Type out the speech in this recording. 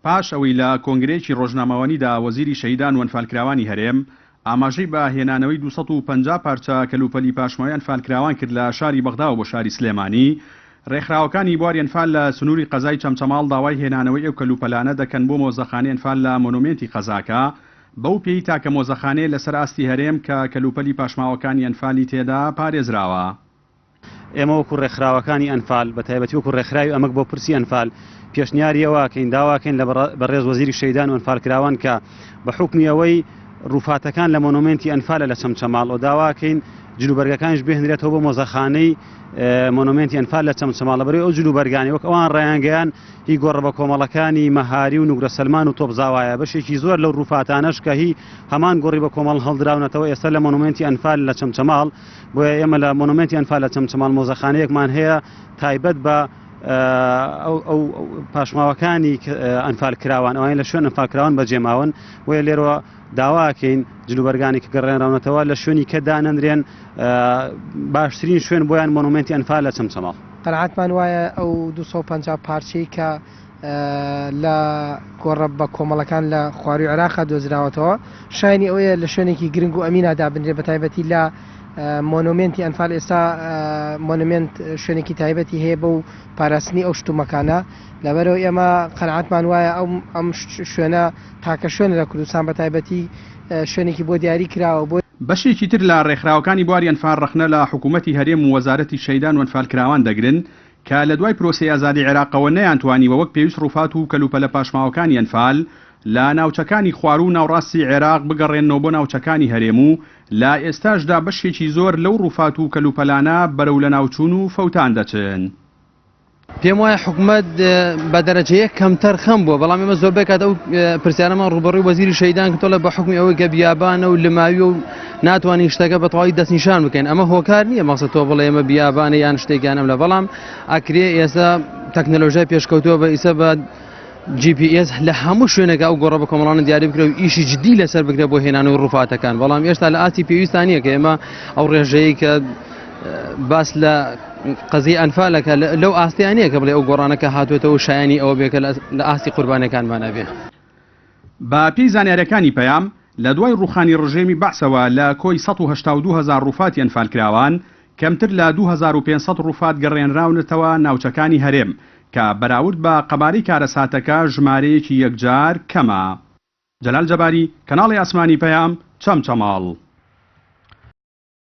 پاش ئەوەی لە کۆنگرەیەکی ڕۆژنامەوانیدا وەزیری شەهیدان و ئەنفالکراوانی هەرێم ئاماژەی بە هێنانەوەی 250 پارچە کەلوپەلی پاشماوەی ئەنفالکراوان کرد لە شاری بەغداوە بۆ شاری سلێمانی، ڕێکخراوەکانی بواری ئەنفال لە سنووری قەزای چەمچەماڵ داوای هێنانەوەی ئەو کەلوپەلانە دەکەن بۆ مۆزەخانەی ئەنفال لە مۆنومێنتی قەزاکە، بەو پێی تاکە مۆزەخانەیە لەسەر ئاستی هەرێم کە کەلوپەلی پاشماوەکانی ئەنفالی تێدا پارێزراوە. ئێمە وەکو ڕێکخراوەکانی ئەنفال بە تایبەتی وەکو ڕێکخراوی ئەمەک بۆ پرسی ئەنفال پێشنیاریەوەکەین داواکەین لە بەڕێز وەزیری شەهیدان و ئەنفالکراوان کە بە حوکمی ئەوەی ڕووفاتەکان لە مۆنومێنتی ئەنفالە لە چەمچەماڵ و داواکەین جلوبەرگەکانش بهێنرێتەوە بۆ مۆزەخانەی مۆنومێنتی ئەنفال لە چەمچەماڵ لەبەرەوەی ئەو جلوبەرگانی وەک ئەوان ڕێیانگەیان هی گۆڕە بە کۆمەڵەکانی مەهاری و نوگرە سەلمان و تۆپزاوایە بەشێکی زۆر لەو ڕووفاتانەش کە هی هەمان گۆڕی بە کۆمەڵ هەڵدراونەتەوە ئێستا لە مۆنومێنتی ئەنفال لە چەمچەماڵ بۆیە ئێمە لە مۆنومێنتی ئەنفال لە چەمچەماڵ مۆزەخانەیەکمان هەیە تایبەت بە ئەو پاشماوەکانی ئەنفالکراوان ئەوان لە شوێن ئەنفالکراوان بەجێماون وە لێرەوە داواکەین جلوبەرگانی کە گەڕێنراونەتەوە لە شوێنی کە دانەنرێن باشترین شوێن بۆیان مۆنومێنتی ئەنفال لە چەمچەماڵ. قەناعەتمان وایە ئەو 250 پارچەی کە لە گۆڕە بە کۆمەڵەکان لە خواروی عێراقا دۆزراوەتەوە شایانی ئەوەیە لە شوێنێکی گرنگ و ئەمینادا بنرێت بە تایبەتی لە مۆنومێنتی ئەنفال ئێستا مۆنومێنت شوێنێکی تایبەتی هەیە بەو پاراستنی ئەو شتومەکانە لەبەرەوە ئێمە قەناعەتمان وایە ئەم شوێنە تاکە شوێنە لە کوردستان بە تایبەتی شوێنێکی بۆ دیاری کراوە بۆ بەشێکی تر لە ڕێکخراوەکانی بواری ئەنفال ڕەخنە لە حکوومەتی هەرێم و وەزارەتی شەهیدان و ئەنفالکراوان دەگرن کە لە دوای پرۆسەی ئازادی عێراقەوە نەیانتوانیوە وەک پێویست ڕووفات و کەلوپەلە پاشماوەکانی ئەنفال لە ناوچەکانی خوار و ناوڕاستی عێراق بگەڕێنەوە بۆ ناوچەکانی هەرێم و لە ئێستاشدا بەشێکی زۆر لەو ڕووفات و کەلوپەلانە بەرەو لە ناوچوون و فەوتان دەچن. پێم وایە حکوومەت بە دەرەجەیە کەمتەر خەم بووە، بەڵام ئێمە زۆربەی کات ئەو پرسیارەمان ڕوبەڕووی وەزیری شەهیدان کە تۆڵە بە حکمی ئەوەی کە بیابانە و لەماوی و ناتوانین شتەکە بە تەواوی دەستنیشان بکەین. ئەمە هۆکار نییە مەقسەد تۆ بڵێ ئێمە بیابانە یان شتێکیانم لە بەڵام ئەکرێ ئێستا تەکنەلۆژیای پێشکەوتووە بە ئیسە بە GPS لە هەموو شوێنێکە ئەو گۆڕە بە کۆمەڵانە دیاری بکرێت و ئیشی جدی لەسەر بکرێت بۆ هێنانەوەی ڕووفاتەکان، بەڵام ئێستا لە ئاتی پێویستانیە کە ئێمە ئەو ڕێژەیە کە باس لە قەزی ئەنفالەکە لەو ئاستیانەیە کە بڵێ ئەو گۆڕانەکە هاتوێتەوە شایانی ئەوە بێکە لە ئاستی قوربانەکانمانە بێ. بە پێی زانیاریەکانی پەیام لە دوای ڕوخانی ڕژێمی بەعسەوە لە کۆی 182,000 ڕووفاتی ئەنفالکراوان کەمتر لە 2500 ڕووفات گەڕێنراونەتەوە ناوچەکانی هەرێم کە بەراورد بە قەبارەی کارەساتەکە ژمارەیەکی یەکجار کەمە. جەلال جەباری، کەناڵی ئاسمانی پەیام، چەمچەماڵ.